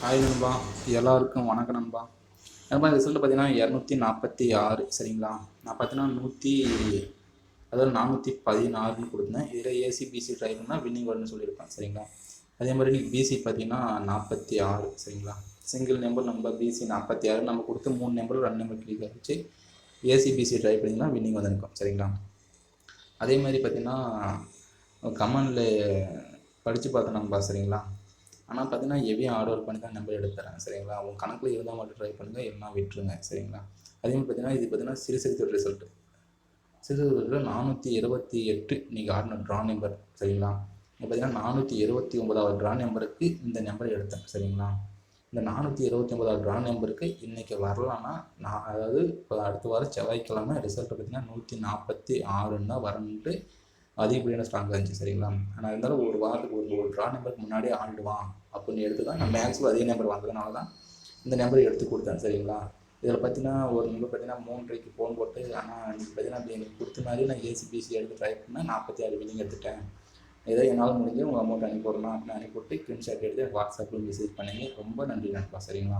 Hi நண்பா, எல்லாருக்கும் வணக்கம் நண்பா. நண்பா ரிசல்ட் பார்த்தீங்கன்னா 246 சரிங்களா. நான் பார்த்தீங்கன்னா 416 கொடுத்தேன். இதில் ஏசிபிசி ட்ரை பண்ணால் வின்னிங் வரும்னு சொல்லியிருப்பேன் சரிங்களா. அதே மாதிரி நீங்கள் பிசி பார்த்தீங்கன்னா 46 சரிங்களா. சிங்கிள் நம்பர் பிசி 46 நம்ம கொடுத்து 3 நம்பர் 2 நம்பர் கிளிக் ஆகிடுச்சு. ஏசிபிசி ட்ரை பண்ணிங்கன்னா வின்னிங் வந்துருக்கும் சரிங்களா. அதே மாதிரி பார்த்தீங்கன்னா கமெண்டில் படித்து பார்த்தேன் நண்பா சரிங்களா. ஆனால் பார்த்தீங்கன்னா ஹெவியாக ஹார்ட் ஒர்க் பண்ணி தான் நம்பர் எடுத்துறேன் சரிங்களா. உங்கள் கணக்கில் இருந்தால் மட்டும் ட்ரை பண்ணுங்கள், இல்லைனா விட்டுருங்க சரிங்களா. அதே மாதிரி பார்த்தீங்கன்னா இது பார்த்தீங்கன்னா சிறுசெடுத்தோட ரிசல்ட்டு 428 இன்றைக்கி ஆடின ட்ரா நம்பர் சரிங்களா. இப்போ பார்த்தீங்கன்னா 429வது ட்ரா நம்பருக்கு இந்த நம்பர் எடுத்தேன் சரிங்களா. இந்த 429வது ட்ரா நம்பருக்கு இன்றைக்கி வரலான்னா அதாவது இப்போ அடுத்த வாரம் செவ்வாய்க்கிழமை ரிசல்ட்டை பார்த்தீங்கன்னா 146 தான் வரணுன்ட்டு அதிகப்படியான ஸ்ட்ராங்காக இருந்துச்சு சரிங்களா. ஆனால் இருந்தாலும் ஒரு வாரத்துக்கு ஒரு ட்ரா நம்பருக்கு முன்னாடியே ஆடிடுவான் அப்படின்னு எடுத்து தான் நான் மேக்ஸில் அதே நம்பர் வந்ததுனால தான் இந்த நம்பரை எடுத்து கொடுத்தேன் சரிங்களா. இதில் பார்த்தீங்கன்னா ஒரு நம்பர் பார்த்தீங்கன்னா 3:30 ஃபோன் போட்டு, ஆனால் நீங்கள் பார்த்தீங்கன்னா அப்படி எனக்கு கொடுத்த மாதிரி நான் ஏசிபிசி எடுத்து ட்ரை பண்ணேன், 46 வின்னிங் எடுத்துட்டேன், ஏதோ என்னால் முடிஞ்சு உங்கள் அமௌண்ட் அனுப்பிவிடலாம் அப்படின்னு அனுப்பிவிட்டு ஸ்க்ரீன்ஷாட் எடுத்து எனக்கு வாட்ஸ்அப்பில் மெசேஜ் பண்ணிங்க. ரொம்ப நன்றி நண்பா சரிங்களா.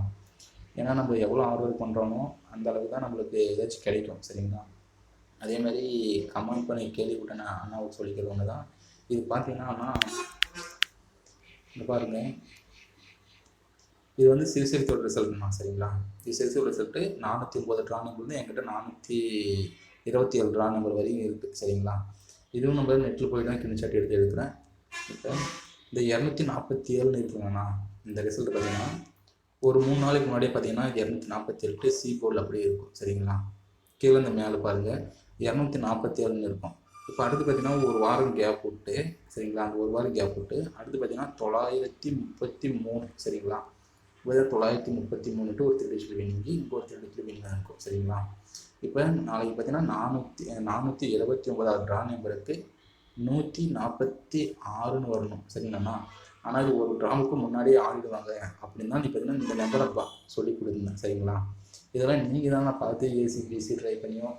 ஏன்னா நம்ம எவ்வளோ ஹார்ட் ஒர்க் பண்ணுறோமோ அந்த அளவுக்கு தான் நம்மளுக்கு ஏதாச்சும் கிடைக்கும் சரிங்களா. அதே மாதிரி கமெண்ட் பண்ணி கேள்விப்பட்டேன் அண்ணாவுக்கு சொல்லிக்கிறது ஒன்று தான். இது பார்த்தீங்கன்னா அண்ணா இந்த பாருங்க, இது வந்து சிறுசெடுத்தோட ரிசல்ட்ண்ணா சரிங்களா. இது சிறுசெடுத்தோட ரிசல்ட்டு 409 ட்ரா நம்பர் வந்து என்கிட்ட 427 ட்ரா நம்பர் வரையும் இருக்குது சரிங்களா. இதுவும் நம்ம நெட்டில் போய் தான் ஸ்க்ரீன்ஷாட் எடுத்து எடுக்கிறேன். இப்போ இந்த 247 இருக்குங்கண்ணா. இந்த ரிசல்ட் பார்த்தீங்கன்னா ஒரு 3 நாளைக்கு முன்னாடியே பார்த்தீங்கன்னா 248 சி போர்டில் அப்படியே இருக்கும் சரிங்களா. கீழே இந்த மேலே பாருங்கள் 247 இருக்கும். இப்போ அடுத்து பார்த்தீங்கன்னா ஒரு வாரம் கேப் விட்டு சரிங்களா, அந்த ஒரு வாரம் கேப் விட்டு அடுத்து பார்த்தீங்கன்னா 933 சரிங்களா. இப்போ 933 ஒரு 3 டிஜிட் வின்னிங்கு, இங்கே ஒரு 3 டிஜிட் வின்னிங் இருக்கும் சரிங்களா. இப்போ நாளைக்கு பார்த்தீங்கன்னா 479வது ட்ரா நம்பருக்கு 146ன்னு வரணும் சரிங்களாண்ணா. ஆனால் இது ஒரு ட்ராமுக்கு முன்னாடியே ஆடிடுவாங்க அப்படின்னு தான் பார்த்தீங்கன்னா இந்த நம்பரை சொல்லி கொடுத்துருந்தேன் சரிங்களா. இதெல்லாம் நீங்கள் தான் நான் பார்த்து ஏசிபிசி ட்ரை பண்ணியும்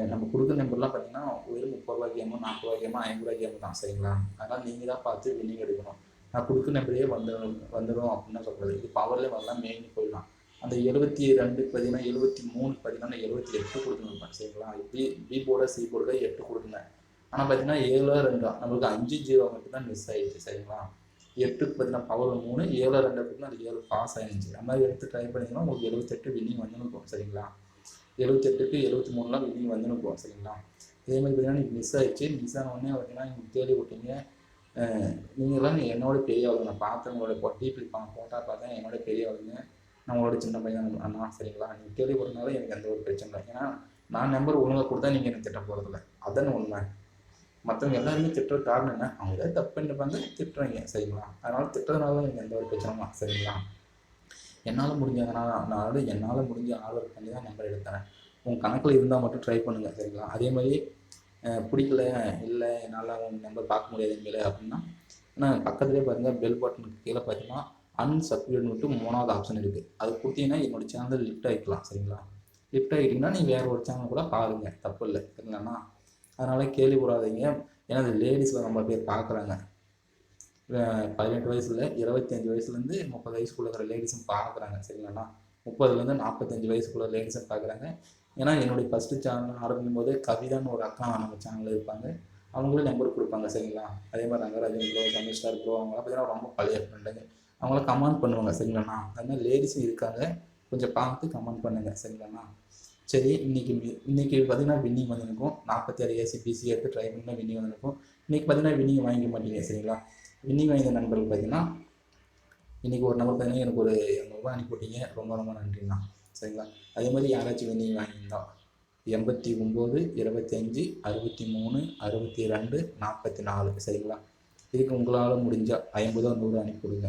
நம்ம கொடுக்குற நம்பர்லாம் பார்த்தீங்கன்னா ஒரு 30 ரூபா கேமோ 40 ரூபா கேமோ 50 ரூபா கேமு தான் சரிங்களா. அதனால் நீங்கள் தான் பார்த்து வின்னிங் எடுக்கணும். நான் கொடுக்குற நம்பரே வந்துடும் அப்படின்னு தான் சொல்கிறது. இது பவர்லேயே வரலாம், மெயின் போயிடலாம். அந்த 72 பார்த்தீங்கன்னா 73 பார்த்தீங்கன்னா 78 கொடுத்துருப்பேன் சரிங்களா. பி போர்டை சி போர்டை 8 கொடுத்துருந்தேன். ஆனால் பார்த்தீங்கன்னா 7-2 நம்மளுக்கு 5-0 மட்டும் தான் மிஸ் ஆகிடுச்சு சரிங்களா. 8க்கு பார்த்தீங்கன்னா பவர் 3, 7-2 பார்த்தீங்கன்னா அது 7 பாஸ் ஆகிடுச்சு. அந்த மாதிரி எடுத்து ட்ரை பண்ணிங்கன்னா உங்களுக்கு 78 வின்னிங் வந்துருக்கும் சரிங்களா. 78க்கு 73லாம் வின்னிங் வந்துருக்கும் சரிங்களா. இதே மாதிரி பார்த்தீங்கன்னா நீங்கள் மிஸ் ஆகிடுச்சு. மிஸ் ஆன உடனே பார்த்தீங்கன்னா நீங்கள் தேடி விட்டீங்க. நீங்களாம் என்னோட பெரிய ஆளுங்க, நான் பார்த்தேன் உங்களோட டிபி போட்டா பார்த்தேன், என்னோட பெரிய ஆளுங்க, நான் உங்களோட சின்ன பையன் அண்ணா சரிங்களா. நீங்கள் கேள்விப்படுறதுனால எனக்கு எந்த ஒரு பிரச்சனை இல்லை. ஏன்னா நான் நம்பர் ஒழுங்காக கொடுத்தா நீங்கள் எனக்கு திட்ட போகிறதில்ல, அதான உண்மை. மற்றவங்க எல்லாருமே திட்டுற காரணம் என்ன, அவங்க ஏதாவது தப்பு பண்ணிருப்பாங்க திட்டுறீங்க சரிங்களா. அதனால் திட்டுறதுனால தான் எனக்கு எந்த ஒரு பிரச்சனைமா சரிங்களா. என்னால் முடிஞ்ச ஆர்டர் ஒர்க் பண்ணி தான் நம்பர் எடுத்தேன். உங்கள் கணக்கில் இருந்தால் மட்டும் ட்ரை பண்ணுங்கள் சரிங்களா. அதே மாதிரி பிடிக்கல, இல்லை என்னால் உங்கள் நம்பர் பார்க்க முடியாது இனிமேல் அப்படின்னா ஆனால் பக்கத்துலேயே பாருங்கள் பெல் பட்டனுக்கு கீழே பார்த்தீங்கன்னா அன்சப்ஸ்கிரைப்னு 3வது ஆப்ஷன் இருக்குது. அது கொடுத்தீங்கன்னா என்னோடய சேனல் லிஃப்ட் ஆகிக்கலாம் சரிங்களா. லிஃப்ட் ஆகிட்டிங்கன்னா நீங்கள் வேறு ஒரு சேனல் கூட பாருங்கள், தப்பு இல்லை சரிங்களாண்ணா. அதனால் கேள்வி போடாதீங்க. ஏன்னா அது லேடிஸில் ரொம்ப பேர் பார்க்குறாங்க. 18 வயசில் 25 வயசுலேருந்து 30 வயசுக்குள்ள இருக்கிற லேடிஸும் பார்க்குறாங்க சரிங்களாண்ணா. 30லேருந்து 45 வயசுக்குள்ள லேடிஸும் பார்க்குறாங்க. ஏன்னா என்னுடைய ஃபஸ்ட்டு சேனல் ஆரம்பிக்கும் போது கவிதான்னு ஒரு அக்கா நம்ம சேனலில் இருப்பாங்க, அவங்களும் நம்பர் கொடுப்பாங்க சரிங்களா. அதே மாதிரி ரங்கராஜன் ப்ரோ, சமிஸ்டார் ப்ரோ, அவங்களாம் பார்த்தீங்கன்னா ரொம்ப பழைய ஃப்ரெண்டுங்க, அவங்களாம் கமெண்ட் பண்ணுவாங்க சரிங்களாண்ணா. அது மாதிரி லேடிஸும் இருக்காங்க, கொஞ்சம் பார்த்து கமெண்ட் பண்ணுங்கள் சரிங்களாண்ணா. சரி, இன்றைக்கி பார்த்தீங்கன்னா வின்னிங் வந்துருக்கும். 46 ஏசிபிசி எடுத்து ட்ரை பண்ணால் வின்னிங் வந்துருக்கும். இன்றைக்கி பார்த்தீங்கன்னா வின்னிங் வாங்கிக்க மாட்டீங்க சரிங்களா. வின்னிங் வாங்கிய நண்பர்கள் பார்த்தீங்கன்னா இன்றைக்கி ஒரு நம்பர் பார்த்தீங்கன்னா எனக்கு ஒரு 200 அனுப்பி போட்டிங்க, ரொம்ப ரொம்ப நன்றிண்ணா சரிங்களா. அதே மாதிரி யாராச்சும் வின்னிங் வாங்கியிருந்தா 89 25 63 62 44 சரிங்களா. இதுக்கு உங்களால் முடிஞ்சால் 50 100 அனுப்பி கொடுங்க.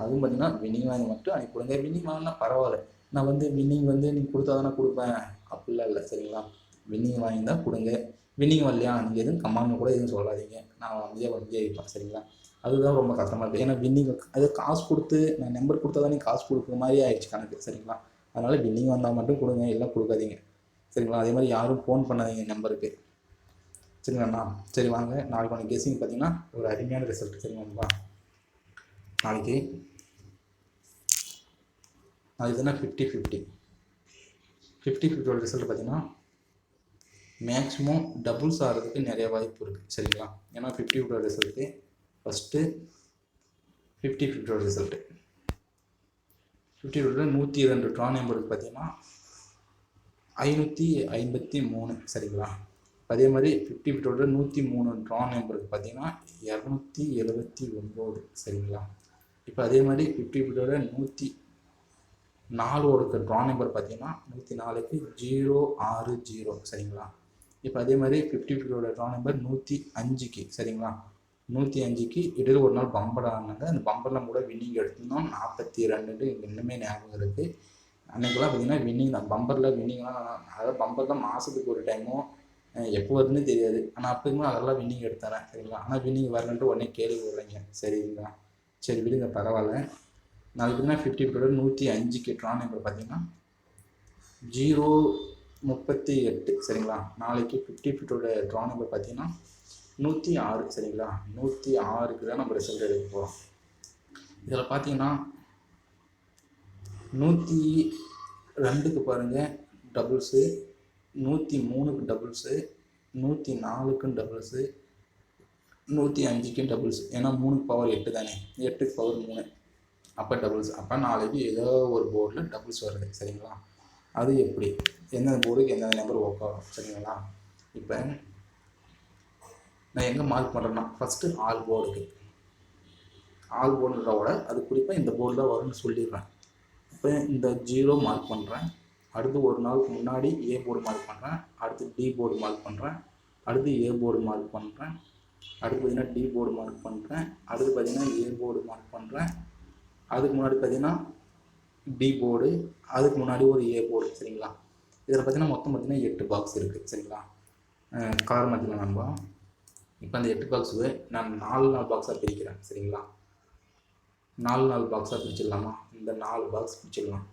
அதுவும் பார்த்தீங்கன்னா வின்னிங் வாங்கி மட்டும் அனுப்பி கொடுங்க. வின்னிங் வாங்கினா பரவாயில்ல, நான் வின்னிங் நீங்கள் கொடுத்தா தானே கொடுப்பேன் அப்படிலாம் இல்லை சரிங்களா. வின்னிங் வாங்கியிருந்தால் கொடுங்க. வின்னிங் வரலையா நீங்கள் எதுவும் கமெண்ட் கூட எதுவும் சொல்லாதீங்க, நான் வந்தியாக இருப்பேன் சரிங்களா. அதுதான் ரொம்ப கஷ்டமாக இருக்குது. ஏன்னா வின்னிங் அது காசு கொடுத்து நான் நம்பர் கொடுத்தா தானே காசு கொடுக்குற மாதிரி ஆயிடுச்சு கணக்கு சரிங்களா. அதனால் வின்னிங் வந்தால் மட்டும் கொடுங்க, எல்லாம் கொடுக்காதீங்க சரிங்களா. அதே மாதிரி யாரும் ஃபோன் பண்ணாதீங்க நம்பருக்கு சரிங்களாண்ணா. சரி வாங்க, நாளைக்கு உனக்கு கெஸிங் பார்த்தீங்கன்னா ஒரு அருமையான ரிசல்ட் சரிங்களா. நாளைக்கு அது இதுனா 50-50 50-50 ரிசல்ட் பார்த்தீங்கன்னா மேக்ஸிமம் டபுள்ஸ் ஆகிறதுக்கு நிறைய வாய்ப்பு இருக்குது சரிங்களா. ஏன்னா 50-50 ரிசல்ட்டு ஃபஸ்ட்டு 50-50 ரிசல்ட்டு 50-50 102 ட்ரா நம்பருக்கு பார்த்தீங்கன்னா 553 சரிங்களா. அதே மாதிரி 50-50 103 ட்ரா நம்பருக்கு பார்த்தீங்கன்னா 279 சரிங்களா. இப்போ அதே மாதிரி 50-50 104 ட்ரா நம்பர் பார்த்தீங்கன்னா 104க்கு 060 சரிங்களா. இப்போ அதே மாதிரி 50-50 ட்ரா நம்பர் 105க்கு சரிங்களா. 105க்கு இடையில ஒரு நாள் பம்பர் ஆனாங்க. அந்த பம்பரில் கூட வின்னிங் எடுத்திருந்தோம் 42 இன்னுமே ஞாபகம் இருக்குது. அன்றைக்கெல்லாம் பார்த்தீங்கன்னா வின்னிங் தான், பம்பரில் வின்னிங்லாம். அதாவது பம்பர் தான் மாதத்துக்கு ஒரு டைமும் எப்போ வருதுன்னு தெரியாது. ஆனால் அப்போயுமே அதெல்லாம் வின்னிங் எடுத்துறேன் சரிங்களா. ஆனால் வின்னிங் வரலன்ட்டு உடனே கேள்வி விடுறீங்க சரிங்களா. சரி விடுங்க பரவாயில்ல. நாளைக்கு பார்த்தீங்கன்னா 50-50 105க்கு ட்ரா நம்பர் பார்த்தீங்கன்னா 038 சரிங்களா. நாளைக்கு 50-50 ட்ரா நம்பர் பார்த்தீங்கன்னா 106 சரிங்களா. 106க்கு தான் நம்ம ரிசல்ட் எடுக்க போகிறோம். இதில் பார்த்தீங்கன்னா 102க்கு பாருங்கள் டபுள்ஸு, 103க்கு டபுள்ஸு, 104க்கும் டபுள்ஸு, 105க்கும் டபுள்ஸ். ஏன்னா 3க்கு பவர் 8 தானே, 8க்கு பவர் 3 அப்போ டபுள்ஸ். அப்போ நாளைக்கு ஏதோ ஒரு போர்டில் டபுள்ஸ் வருது சரிங்களா. அது எப்படி, எந்தெந்த போர்டுக்கு எந்தெந்த நம்பர் ஒர்க் ஆகும் சரிங்களா. இப்போ நான் எங்கே மார்க் பண்ணுறேன்னா ஃபஸ்ட்டு ஆல் போர்டுக்கு, ஆல் போர்டுன்றவோட அது குறிப்பாக இந்த போர்டு தான் வரும்னு சொல்லிடுறேன். இப்போ இந்த 0 மார்க் பண்ணுறேன். அடுத்து ஒரு நாளுக்கு முன்னாடி ஏ போர்டு மார்க் பண்ணுறேன். அடுத்து டி போர்டு மார்க் பண்ணுறேன். அடுத்து ஏ போர்டு மார்க் பண்ணுறேன். அடுத்து பார்த்திங்கன்னா டி போர்டு மார்க் பண்ணுறேன். அடுத்து பார்த்திங்கன்னா ஏ போர்டு மார்க் பண்ணுறேன். அதுக்கு முன்னாடி பார்த்திங்கன்னா டி போர்டு, அதுக்கு முன்னாடி ஒரு ஏ போர்டு சரிங்களா. இதில் பார்த்திங்கன்னா மொத்தம் பார்த்திங்கன்னா 8 பாக்ஸ் இருக்குது சரிங்களா. கலர் மாற்றிக்கலாம் நம்ம. இப்போ அந்த 8 பாக்ஸுக்கு நான் 4 பாக்ஸாக பிரிக்கிறேன் சரிங்களா. 4 பாக்ஸாக பிரிச்சிடலாமா. இந்த 4 பாக்ஸ் பிரிச்சிடலாம்.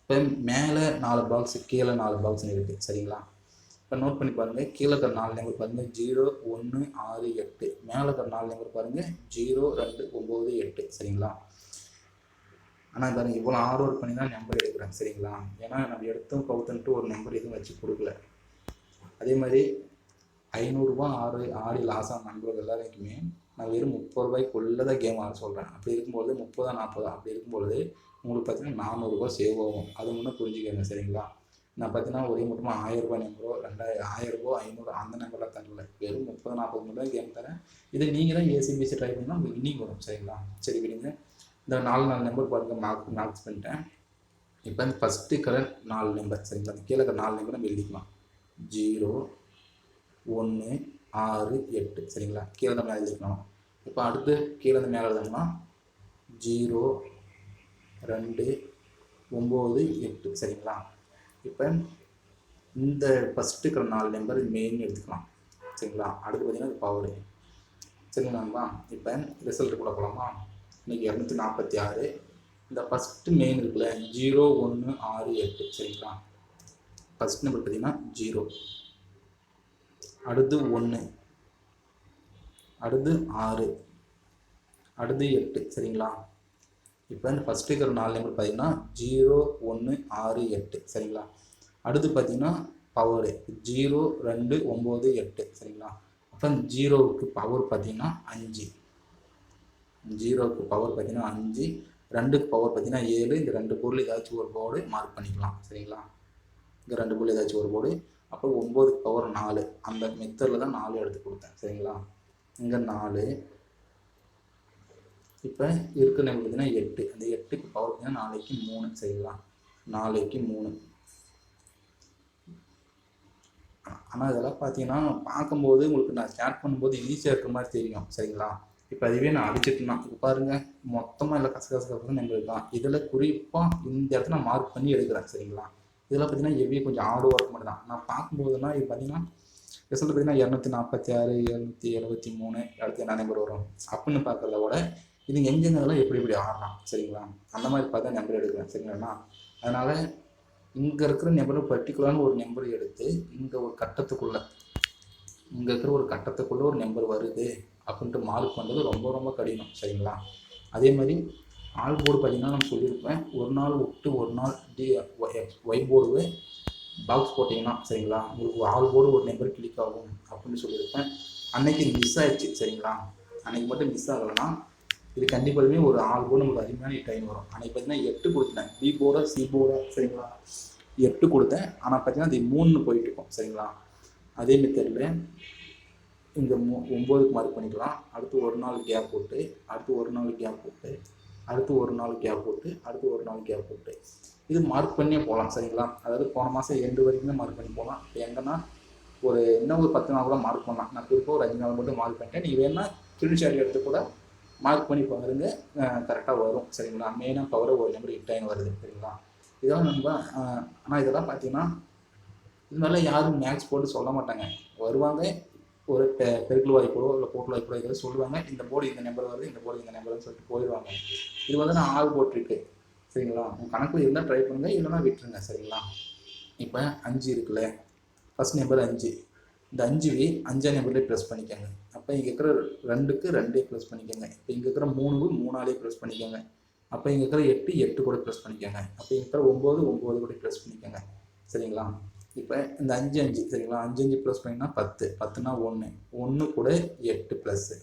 இப்போ மேலே 4 பாக்ஸு, கீழே 4 பாக்ஸ்னு இருக்குது சரிங்களா. இப்போ நோட் பண்ணி பாருங்கள். கீழே இருக்கிற 4 நம்பர் பாருங்கள் 0 1 6 8. மேலே இருக்கிற 4 நம்பர் பாருங்கள் 0 2 9 8 சரிங்களா. ஆனால் பாருங்கள் இவ்வளோ ஹார்ட் ஒர்க் பண்ணி தான் நம்பர் எடுக்கிறேன் சரிங்களா. ஏன்னா நம்ம எடுத்தோம் கவுத்துன்ட்டு ஒரு நம்பர் எதுவும் வச்சு கொடுக்கல. அதே மாதிரி 500 ரூபா ஆடி லாஸ் ஆன நண்பர்கள் எல்லாருக்குமே நான் வெறும் 30 ரூபாய்க்குள்ளே தான் கேம் ஆட சொல்கிறேன். அப்படி இருக்கும்போது 30 40 அப்படி இருக்கும்பொழுது உங்களுக்கு பார்த்தீங்கன்னா 400 ரூபா சேவ் ஆகும். அது முன்னே புரிஞ்சுக்கோங்க சரிங்களா. நான் பார்த்தீங்கன்னா ஒரே மொத்தமாக 1000 ரூபாய் நம்பரோ 1000 ரூபா 500 அந்த நம்பர்லாம் தரல. வெறும் 30 40 மட்டும் தான் கேம் தரேன். இதை நீங்கள் தான் ஏசிபிசி ட்ரை பண்ணால் உங்களுக்கு இன்னிங் வரும் சரிங்களா. சரி விடுங்க. இந்த 4 நம்பர் பாருங்கள் மார்க்ஸ் பண்ணிட்டேன். இப்போ இந்த ஃபஸ்ட்டு கலர் 4 நம்பர் சரிங்களா. அந்த கீழே இருக்கிற 4 நம்பர் நம்ம எழுதிக்கலாம். 0 1 6 8 சரிங்களா. கீழே நம்ம எழுதிக்கலாம். இப்போ அடுத்து கீழே இருந்து மேலே எழுதணும்னா 0 2 9 8 சரிங்களா. இப்போ இந்த ஃபஸ்ட்டு இருக்கிற 4 நம்பர் மெயின் எடுத்துக்கலாம் சரிங்களா. அடுத்து பார்த்தீங்கன்னா பவர் சரிங்களாங்களா. இப்போ ரிசல்ட் கூட போகலாமா. இன்றைக்கி 246. இந்த ஃபஸ்ட்டு மெயின் இருக்குல்ல 0 1 6 8 சரிங்களா. ஃபஸ்ட் நம்பர் பார்த்தீங்கன்னா 0, அடுத்து 1, அடுத்து 6, அடுத்து 8 சரிங்களா. இப்போ இந்த ஃபஸ்ட்டு இருக்கிற 4 நம்பர் பார்த்தீங்கன்னா 0 1 6 8 சரிங்களா. அடுத்து பார்த்தீங்கன்னா பவர் 0 2 9 8 சரிங்களா. அப்போ 0க்கு பவர் பார்த்தீங்கன்னா 5, 0க்கு பவர் பார்த்தீங்கன்னா 5, 2க்கு பவர் பார்த்தீங்கன்னா 7. இந்த 2 பொருள் ஏதாச்சும் ஒரு போர்டு மார்க் பண்ணிக்கலாம் சரிங்களா. இந்த 2 பொருள் ஏதாச்சும் ஒரு போர்டு. அப்போ 9க்கு பவர் 4. அந்த மெத்தடில் தான் 4 எடுத்து கொடுத்தேன் சரிங்களா. இங்கே 4. இப்போ இருக்கிற நம்பர் பார்த்தீங்கன்னா 8. அந்த 8க்கு பவர் பார்த்தீங்கன்னா 4க்கு 3 சரிங்களா. 4க்கு 3. ஆனால் இதெல்லாம் பார்த்தீங்கன்னா பார்க்கும்போது உங்களுக்கு நான் ஸ்டார்ட் பண்ணும்போது ஈஸியாக இருக்கிற மாதிரி தெரியும் சரிங்களா. இப்போ அதுவே நான் அடிச்சிட்டேன்னா இப்போ பாருங்கள் மொத்தமாக இல்லை கசகசகசன்னு நம்பர் தான். இதில் குறிப்பாக இந்த இடத்துல நான் மார்க் பண்ணி எடுக்கிறேன் சரிங்களா. இதெல்லாம் பார்த்தீங்கன்னா ஹெவி கொஞ்சம் ஹார்டு ஒர்க் மட்டும் தான். நான் பார்க்கும்போதுனா இது பார்த்தீங்கன்னா ரிசல்ட் பார்த்தீங்கன்னா 246 773 அடுத்து என்ன நம்பர் வரும் அப்படின்னு பார்க்குறத விட இது எங்கெங்கெல்லாம் எப்படி ஆடலாம் சரிங்களா. அந்த மாதிரி பார்த்தா நம்பர் எடுக்கிறேன் சரிங்களா. அதனால் இங்கே இருக்கிற நம்பர் பர்டிகுலரான ஒரு நம்பர் எடுத்து இங்கே ஒரு கட்டத்துக்குள்ளே இங்கே இருக்கிற ஒரு கட்டத்துக்குள்ளே ஒரு நம்பர் வருது அப்படின்ட்டு மார்க் பண்ணுறது ரொம்ப ரொம்ப கடினம் சரிங்களா. அதே மாதிரி ஆல் போர்டு பார்த்தீங்கன்னா நம்ம சொல்லியிருப்பேன், ஒரு நாள் விட்டு ஒரு நாள் ஒய் போர்டு பாக்ஸ் போட்டிங்கன்னா சரிங்களா, உங்களுக்கு ஆல் போர்டு ஒரு நம்பர் கிளிக் ஆகும் அப்படின்னு சொல்லியிருப்பேன். அன்னைக்கு மிஸ் ஆயிடுச்சு சரிங்களா. அன்னைக்கு மட்டும் மிஸ் ஆகலைன்னா இது கண்டிப்பாகவே ஒரு ஆல் போர்டு நமக்கு அதிகமான டைம் வரும். அன்னைக்கு பார்த்தீங்கன்னா 8 கொடுத்தேன், பி போர்டா சி போர்டா சரிங்களா, 8 கொடுத்தேன். ஆனால் பார்த்தீங்கன்னா அது 3 போயிட்டு இருக்கும் சரிங்களா. அதே மெத்தடில் இங்கே 9க்கு மார்க் பண்ணிக்கலாம். அடுத்து ஒரு நாள் கேப் போட்டு, அடுத்து ஒரு நாள் கேப் போட்டு, அடுத்து ஒரு நாள் கேப் போட்டு, அடுத்து ஒரு நாள் கேப் போட்டு, இது மார்க் பண்ணியே போகலாம் சரிங்களா. அதாவது போன மாதம் எண்டு வரைக்குமே மார்க் பண்ணி போகலாம். இப்போ எங்கன்னா ஒரு இன்னும் ஒரு 10 நாள் கூட மார்க் பண்ணலாம். நான் திருப்ப ஒரு 5 நாள் மட்டும் மார்க் பண்ணிட்டேன். நீங்கள் வேணால் ஸ்க்ரீன்ஷாட் எடுத்து கூட மார்க் பண்ணி பாருங்க, கரெக்டாக வரும் சரிங்களா. மெயினாக பவரை ஒரு நம்பர் 8 வருது சரிங்களா. இதெல்லாம் நம்ம ஆனால் இதெல்லாம் பார்த்தீங்கன்னா இது மாதிரிலாம் யாரும் மேக்ஸ் போட்டு சொல்ல மாட்டாங்க. வருவாங்க, ஒரு பெருக்கல் வாய்ப்போ இல்லை போட்டு வாய்ப்போ ஏதாவது சொல்லுவாங்க, இந்த போர்டு இந்த நம்பர் வருது, இந்த போர்டு இந்த நம்பர்னு சொல்லிட்டு போயிடுவாங்க. இது வந்து நான் ஆள் போட்டிருக்கு சரிங்களா. உங்கள் கணக்கில் இருந்தால் ட்ரை பண்ணுங்கள், இல்லைனா விட்டுருங்க சரிங்களா. இப்போ 5 இருக்குல்ல, ஃபஸ்ட் நம்பர் 5, இந்த 5வே 5ஆம் நம்பர்லேயே ப்ளஸ் பண்ணிக்கோங்க. அப்போ இங்கே இருக்கிற 2க்கு 2 ப்ளஸ் பண்ணிக்கோங்க. இப்போ இங்கே இருக்கிற 3க்கு 3ஆலே ப்ளஸ் பண்ணிக்கோங்க. அப்போ இங்கே இருக்கிற 8 கூட ப்ளஸ் பண்ணிக்கோங்க. அப்போ இங்கே இருக்கிற 9 கூட ப்ளஸ் பண்ணிக்கோங்க சரிங்களா. இப்போ இந்த 5 சரிங்களா, 5 ப்ளஸ் பண்ணிங்கன்னா 10, 10னா 1 கூட 8 ப்ளஸ்ஸு.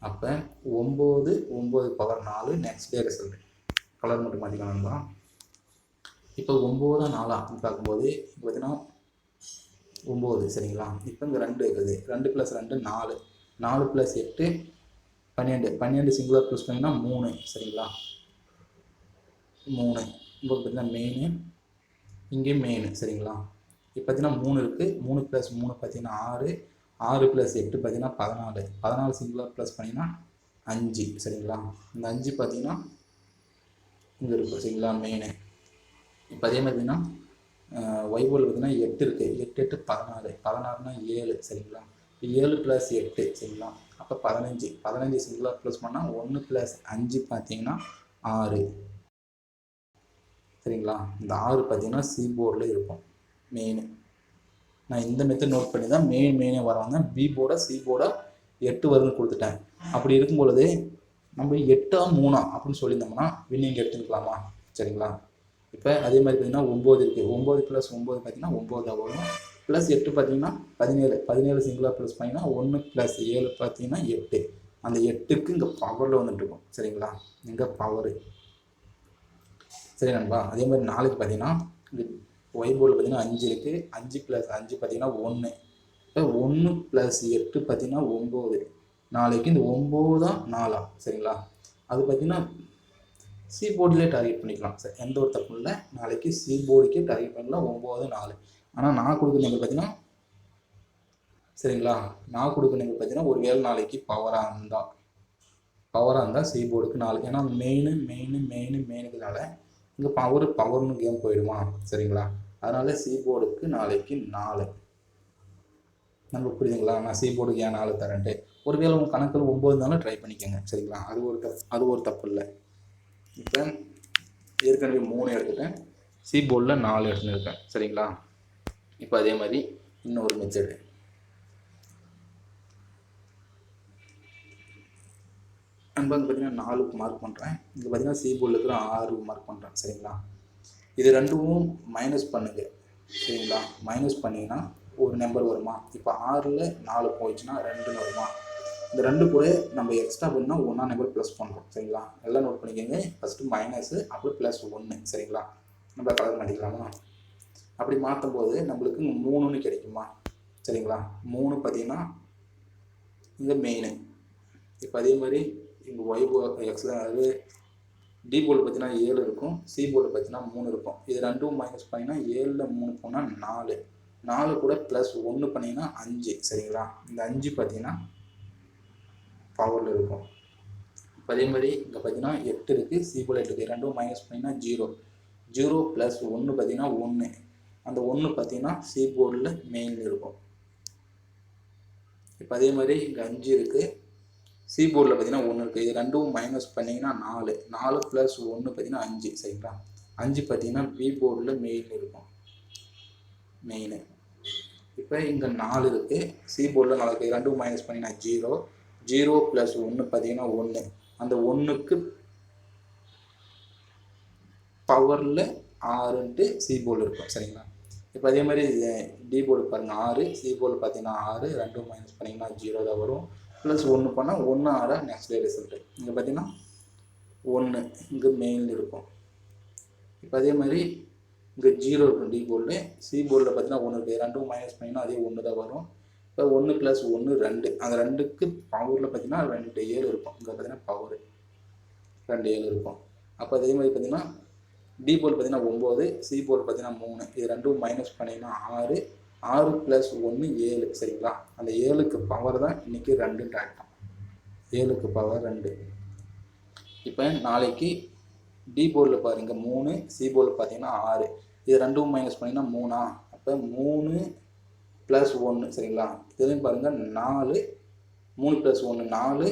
அப்போ 9 power 4 next day result. Colour மட்டும் மாற்றிக்கலாம்ங்களா. இப்போ 9 4 அப்படின்னு பார்க்கும்போது இப்போ பார்த்தீங்கன்னா 9 சரிங்களா. இப்போ இங்கே 2 இருக்குது, 2 + 2 4, 4 + 8 12, 12 சிங்குலர் ப்ளஸ் பண்ணிங்கன்னா 3 சரிங்களா. 3 இப்போ பார்த்தீங்கன்னா மெயின், இங்கேயும் மெயின் சரிங்களா. இப்போ பார்த்தீங்கன்னா 3 இருக்குது, 3 + 3 பார்த்தீங்கன்னா 6, 6 + 8 பார்த்தீங்கன்னா 14, 14 சிங்குலர் ப்ளஸ் பண்ணிங்கன்னா 5 சரிங்களா. இந்த 5 பார்த்தீங்கன்னா இங்கே இருக்கும் சரிங்களா மெயின். இப்போ அதே மாதிரி பார்த்தீங்கன்னா ஒய் போர்டில் பார்த்தீங்கன்னா 8 இருக்குது, 8 8 14, 16னா 7 சரிங்களா. இப்போ 7 + 8 சரிங்களா, அப்போ 15, 15 சிங்குலர் ப்ளஸ் பண்ணால் 1 + 5 பார்த்தீங்கன்னா 6 சரிங்களா. இந்த 6 பார்த்தீங்கன்னா சி போர்டில் இருக்கும் மெயின். நான் இந்த மெத்தட் நோட் பண்ணி தான் மெயினே வராங்க. பி போர்டா சி போர்டா 8 வருதுன்னு கொடுத்துட்டேன். அப்படி இருக்கும் பொழுது நம்ம 8ஆ 3ஆ அப்படின்னு சொல்லியிருந்தோம்னா வின்னிங் எடுத்துக்கலாமா சரிங்களா. இப்போ அதே மாதிரி பார்த்தீங்கன்னா 9 இருக்குது, 9 + 9 பார்த்தீங்கன்னா 9 வரும். ப்ளஸ் 8 பார்த்தீங்கன்னா 17, 17 சிங்குலர் ப்ளஸ் பண்ணிங்கன்னா 1 + 7 பார்த்தீங்கன்னா 8. அந்த 8க்கு இங்கே பவரில் வந்துட்டு இருக்கும் சரிங்களா. இங்கே பவரு சரி நண்பா. அதே மாதிரி நாளைக்கு பார்த்தீங்கன்னா இந்த ஒய் போர்டில் பார்த்தீங்கன்னா 5 இருக்குது, 5 + 5 பார்த்தீங்கன்னா 1. இப்போ 1 + 8 பார்த்தீங்கன்னா 9. நாளைக்கு இந்த 9ஆ 4ஆ சரிங்களா. அது பார்த்தீங்கன்னா சி போர்டிலே டார்கெட் பண்ணிக்கலாம் சார், எந்த ஒரு தப்பும் இல்லை. நாளைக்கு சி போர்டுக்கே டார்கெட் பண்ணலாம் 9 4. ஆனால் நான் கொடுக்குற நம்பர் பார்த்தீங்கன்னா சரிங்களா, நான் கொடுக்குற நம்பர் பார்த்தீங்கன்னா ஒரு வேளை நாளைக்கு பவராக இருந்தால் சி போர்டுக்கு 4. ஏன்னா மெயினுக்குனால இங்கே பவர்னு கேம் போயிடுமா சரிங்களா. அதனால சி போர்டுக்கு நாளைக்கு 4. நம்ம புரியுதுங்களா. நான் சி போர்டுக்கு ஏன் 4 தரேன்ட்டு. ஒருவேளை உங்கள் கணக்கில் 9 இருந்தாலும் ட்ரை பண்ணிக்கோங்க சரிங்களா. அது ஒரு தப்பு இல்லை. இப்போ ஏற்கனவே 3 எடுத்துட்டேன், சி போர்டில் 4 எடுத்துருக்கேன் சரிங்களா. இப்போ அதே மாதிரி இன்னொரு மெத்தடு. நண்பர் பார்த்தீங்கன்னா 4க்கு மார்க் பண்ணுறேன். இங்கே பார்த்தீங்கன்னா சி போர்டில் இருக்கிற 6க்கு மார்க் பண்ணுறேன் சரிங்களா. இது ரெண்டும் மைனஸ் பண்ணுங்க சரிங்களா. மைனஸ் பண்ணிங்கன்னா ஒரு நம்பர் வருமா. இப்போ 6ல் 4 போயிடுச்சுன்னா 2 வருமா. இந்த 2 கூட நம்ம எக்ஸ்ட்ரா பண்ணால் 1ஆம் நம்பர் ப்ளஸ் பண்ணுறோம் சரிங்களா. எல்லாம் நோட் பண்ணிக்கோங்க. ஃபஸ்ட்டு மைனஸு அப்புறம் +1 சரிங்களா. நம்ம கலர் மாட்டிக்கலாமா. அப்படி மாற்றும் போது நம்மளுக்கு 3ன்னு கிடைக்குமா சரிங்களா. 3 பார்த்தீங்கன்னா இங்கே மெயின். இப்போ அதே மாதிரி இங்கே ஒய் போர்டு அதாவது டி போர்டில் பார்த்தீங்கன்னா 7 இருக்கும், சி போர்டில் பார்த்தீங்கன்னா 3 இருக்கும். இது ரெண்டும் மைனஸ் பண்ணிங்கன்னா 7ல் 3 போனால் 4, 4 கூட +1 பண்ணிங்கன்னா 5 சரிங்களா. இந்த 5 பார்த்தீங்கன்னா பவரில் இருக்கும். இப்போ அதே மாதிரி இங்கே பார்த்தீங்கன்னா 8 இருக்குது, சி போர்டில் 8 இருக்குது, ரெண்டும் மைனஸ் பண்ணிங்கன்னா 0, 0 + 1 பார்த்தீங்கன்னா 1. அந்த 1 பார்த்தீங்கன்னா சி போர்டில் மெயினில் இருக்கும். இப்போ அதே மாதிரி இங்கே 5 இருக்குது, சி போர்டில் பார்த்தீங்கன்னா 1 இருக்குது. இது ரெண்டும் மைனஸ் பண்ணிங்கன்னா 4, 4 + 1 பார்த்தீங்கன்னா 5 சரிங்களா. 5 பார்த்தீங்கன்னா பி போர்டில் மெயின் இருக்கும் மெயின். இப்போ இங்கே 4 இருக்குது, சி போர்டில் 4 இருக்குது, ரெண்டும் மைனஸ் பண்ணிங்கன்னா 0, 0 + 1 பார்த்தீங்கன்னா 1. அந்த 1க்கு பவரில் 6 சி போர்டு இருக்கும் சரிங்களா. இப்போ அதே மாதிரி டி போர்டு பாருங்கள் 6, சி போர்டு பார்த்தீங்கன்னா 6, 2 மைனஸ் பண்ணிங்கன்னா 0 தான் வரும். ப்ளஸ் 1 பண்ணால் 1 6 நெக்ஸ்ட் டே ரிசல்ட்டு. இங்கே பார்த்தீங்கன்னா 1 இங்கே மெயின் இருக்கும். இப்போ அதே மாதிரி இங்கே 0 இருக்கும் டி போர்டு. சி போர்டில் பார்த்தீங்கன்னா 1 இருக்குது. 2 மைனஸ் பண்ணிங்கன்னா அதே 1 தான் வரும். இப்போ 1 + 1 2. அந்த 2க்கு பவரில் பார்த்தீங்கன்னா 2 7 இருக்கும். இங்கே பார்த்தீங்கன்னா பவர் 2 7 இருக்கும். அப்போ அதே மாதிரி பார்த்தீங்கன்னா டி போர்டு பார்த்தீங்கன்னா 9, சி போர்டு பார்த்தீங்கன்னா 3. இது 2 மைனஸ் பண்ணிங்கன்னா 6, 6 + 1 7 சரிங்களா. அந்த 7க்கு பவர் தான் இன்றைக்கி 2ன்ட்டு ஆகிட்டோம். 7க்கு பவர் 2. இப்போ நாளைக்கு டி போர்டில் பாருங்கள் 3, சி போர்டில் பார்த்தீங்கன்னா 6. இது 2 மைனஸ் பண்ணிங்கன்னா 3. அப்போ 3 + 1 சரிங்களா. இதுலேயும் பாருங்கள் 4, 3 + 1 4,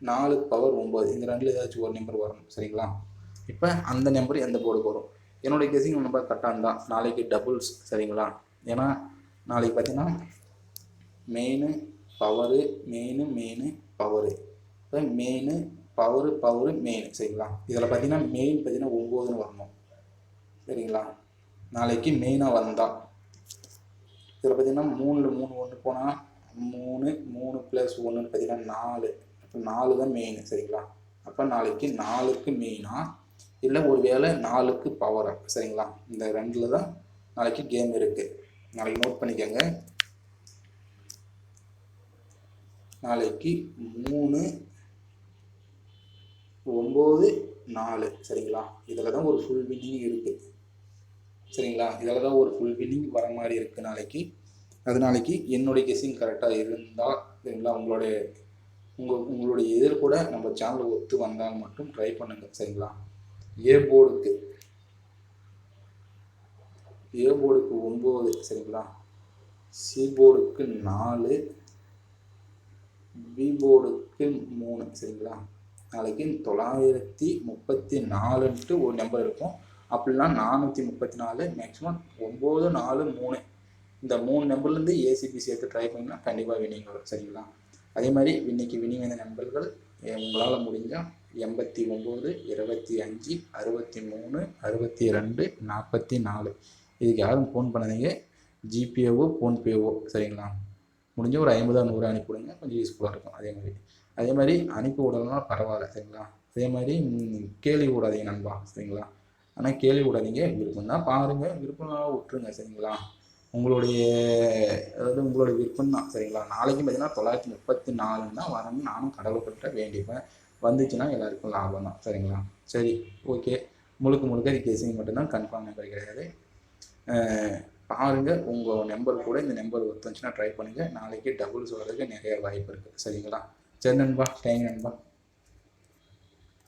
4க்கு பவர் 9. இந்த ரெண்டில் ஏதாச்சும் ஒரு நம்பர் வரணும் சரிங்களா. இப்போ அந்த நம்பர் எந்த போர்டுக்கு வரும்? என்னுடைய கெஸிங் நம்பர் கரெக்டாக இருந்தால் நாளைக்கு டபுள்ஸ் சரிங்களா. ஏன்னா நாளைக்கு பார்த்தீங்கன்னா மெயின் பவரு மெயின் பவரு. இப்போ மெயின் பவரு மெயின் சரிங்களா. இதில் பார்த்தீங்கன்னா மெயின் பார்த்தீங்கன்னா 9ன்னு வரணும் சரிங்களா. நாளைக்கு மெயினாக வந்தால் இதில் பார்த்தீங்கன்னா 3ல் 3 1 போனால் 3 + 1 பார்த்தீங்கன்னா 4. அப்போ 4 தான் மெயின் சரிங்களா. அப்போ நாளைக்கு 4க்கு மெயினா இல்லை ஒரு வேளை 4க்கு பவரா சரிங்களா. இந்த 2ல் தான் நாளைக்கு கேம் இருக்குது. நாளைக்கு நோட் பண்ணிக்கோங்க. நாளைக்கு 3 9 4 சரிங்களா. இதில் தான் ஒரு ஃபுல் வின்னிங் இருக்குது சரிங்களா. இதில் தான் ஒரு ஃபுல் வின்னிங் வர மாதிரி இருக்குது நாளைக்கு. அது நாளைக்கு என்னுடைய கெஸிங் கரெக்டாக இருந்தால் சரிங்களா. உங்களுடைய எதிர் கூட நம்ம சேனலில் ஒத்து வந்தால் மட்டும் ட்ரை பண்ணுங்கள் சரிங்களா. ஏ போர்டுக்கு 9 சரிங்களா. சி போர்டுக்கு 4, பி போர்டுக்கு 3 சரிங்களா. நாளைக்கு 934ன்ட்டு ஒரு நம்பர் இருக்கும். அப்படிலாம் 434 மேக்ஸிமம் 9 4 3 இந்த 3 நம்பர்லேருந்து ஏசிபிசி எடுத்து ட்ரை பண்ணிங்கன்னா கண்டிப்பாக வின்னிங் வரும் சரிங்களா. அதே மாதிரி இன்னைக்கு வின்னிங் வந்த நம்பர்கள் உங்களால் முடிஞ்சால் 89 25 63 62 44. இதுக்கு யாரும் ஃபோன் பண்ணாதீங்க. ஜிபேவோ ஃபோன்பேவோ சரிங்களா. முடிஞ்ச ஒரு 50 100 அனுப்பிவிடுங்க. கொஞ்சம் யூஸ்ஃபுல்லாக இருக்கும். அதே மாதிரி அனுப்பி விடலாம் பரவாயில்ல சரிங்களா. அதே மாதிரி கேள்வி விடாதீங்க நண்பா சரிங்களா. ஆனால் கேள்வி விடாதீங்க. விருப்பம் தான் பாருங்கள், விருப்பம்லாம் விட்டுருங்க சரிங்களா. உங்களுடைய விருப்பம் தான் சரிங்களா. நாளைக்கும் பார்த்தீங்கன்னா 934 தான் வரணும்னு நானும் கடவுள்கிட்ட வேண்டிப்பேன். வந்துச்சுன்னா எல்லாருக்கும் லாபம் தான் சரிங்களா. சரி ஓகே. முழுக்க கெஸிங் மட்டும்தான், கன்ஃபார்ம் நம்பர் கிடையாது. பாருங்கள், உங்கள் நம்பர் கூட இந்த நம்பர் ஒத்துச்சுன்னா ட்ரை பண்ணுங்கள். நாளைக்கு டபுள்ஸ் வர்றதுக்கு நிறைய வாய்ப்பு இருக்குது சரிங்களா. சரி நண்பா, தேங்க் நண்பா.